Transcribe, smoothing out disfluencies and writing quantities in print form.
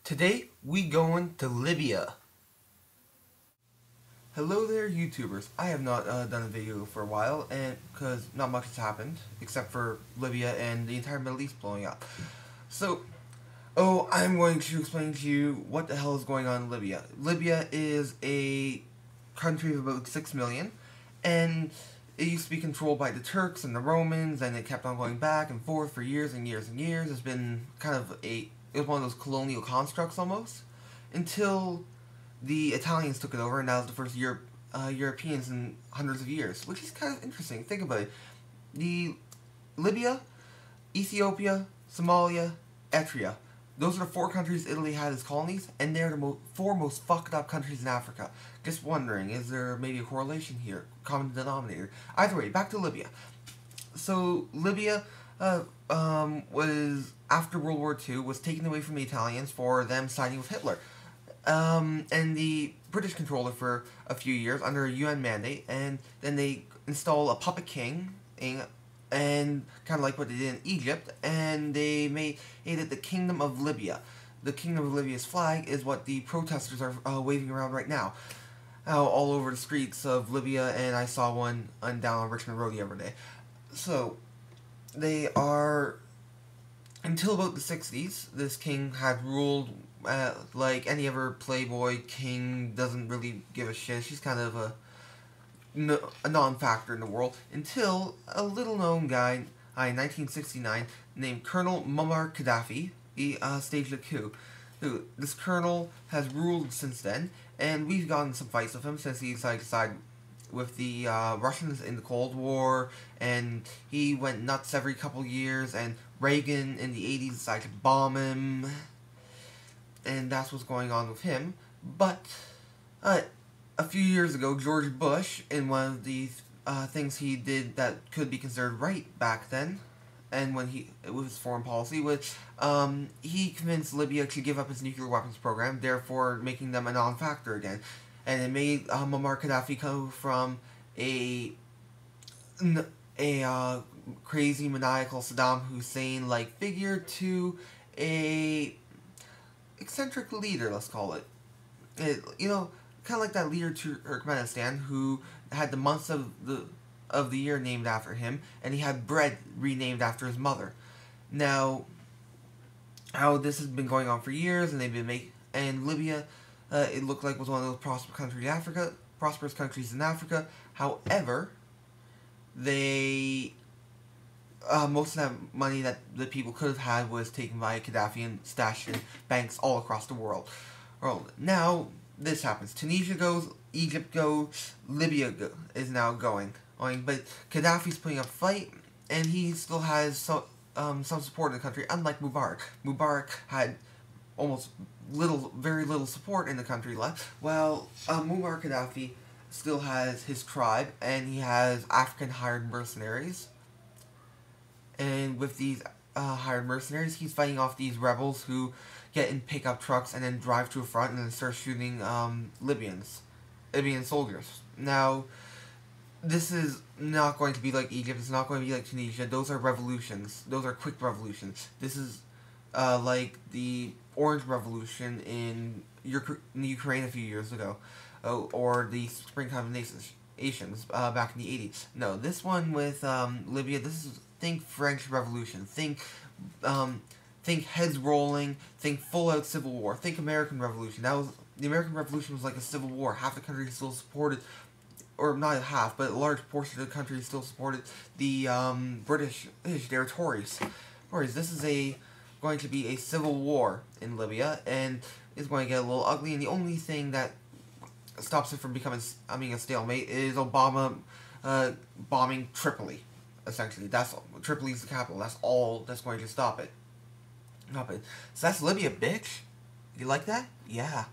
Today, we going to Libya. Hello there, YouTubers. I have not done a video for a while, and because not much has happened, except for Libya and the entire Middle East blowing up. So, I'm going to explain to you what the hell is going on in Libya. Libya is a country of about 6 million, and it used to be controlled by the Turks and the Romans, and it kept on going back and forth for years and years and years. It's been kind of it was one of those colonial constructs almost, until the Italians took it over, and that was the first Europeans in hundreds of years, which is kind of interesting. Think about it. The Libya, Ethiopia, Somalia, Eritrea. Those are the 4 countries Italy had as colonies, and they're the 4 most fucked up countries in Africa. Just wondering, is there maybe a correlation here? Common denominator. Either way, back to Libya. So, Libya was, after World War II, was taken away from the Italians for them siding with Hitler. And the British controlled it for a few years under a UN mandate, and then they installed a puppet king, and kind of like what they did in Egypt, and they made it the Kingdom of Libya. The Kingdom of Libya's flag is what the protesters are waving around right now, all over the streets of Libya, and I saw one down on Richmond Road the other day. So, they are, until about the 60s, this king had ruled like any other playboy king, doesn't really give a shit. She's kind of a non-factor in the world, until a little-known guy in 1969 named Colonel Muammar Gaddafi staged a coup. This colonel has ruled since then, and we've gotten some fights with him since he decided to side with the Russians in the Cold War, and he went nuts every couple years, and Reagan in the 80s decided to bomb him, and that's what's going on with him. But a few years ago, George Bush, in one of the things he did that could be considered right back then, and when with his foreign policy, was he convinced Libya to give up its nuclear weapons program, therefore making them a non-factor again. And it made Muammar Gaddafi go from a crazy, maniacal Saddam Hussein-like figure to a eccentric leader, let's call it. Kind of like that leader to Turkmenistan, who had the months of the year named after him, and he had bread renamed after his mother. Now, how this has been going on for years, and they've been and Libya, it looked like was one of those prosperous countries in Africa. However, they most of that money that the people could have had was taken by Gaddafi and stashed in banks all across the world. Now, this happens. Tunisia goes, Egypt goes, Libya is now going. But Gaddafi's putting up a fight, and he still has some support in the country, unlike Mubarak. Mubarak had very little support in the country left. Well, Muammar Gaddafi still has his tribe, and he has African hired mercenaries. And with these hired mercenaries, he's fighting off these rebels who get in pickup trucks and then drive to a front and then start shooting Libyan soldiers. Now, this is not going to be like Egypt. It's not going to be like Tunisia. Those are revolutions. Those are quick revolutions. This is like the Orange Revolution in Ukraine a few years ago, or the Springtime of Nations back in the 80s. No, this one with Libya. Think French Revolution. Think heads rolling. Think full-out civil war. Think American Revolution. The American Revolution was like a civil war. Half the country still supported, or not half, but a large portion of the country still supported the British Tories. This is going to be a civil war in Libya, and it's going to get a little ugly. And the only thing that stops it from becoming a stalemate is Obama bombing Tripoli. Essentially, Tripoli's the capital. That's all that's going to stop it. So that's Libya, bitch. You like that? Yeah.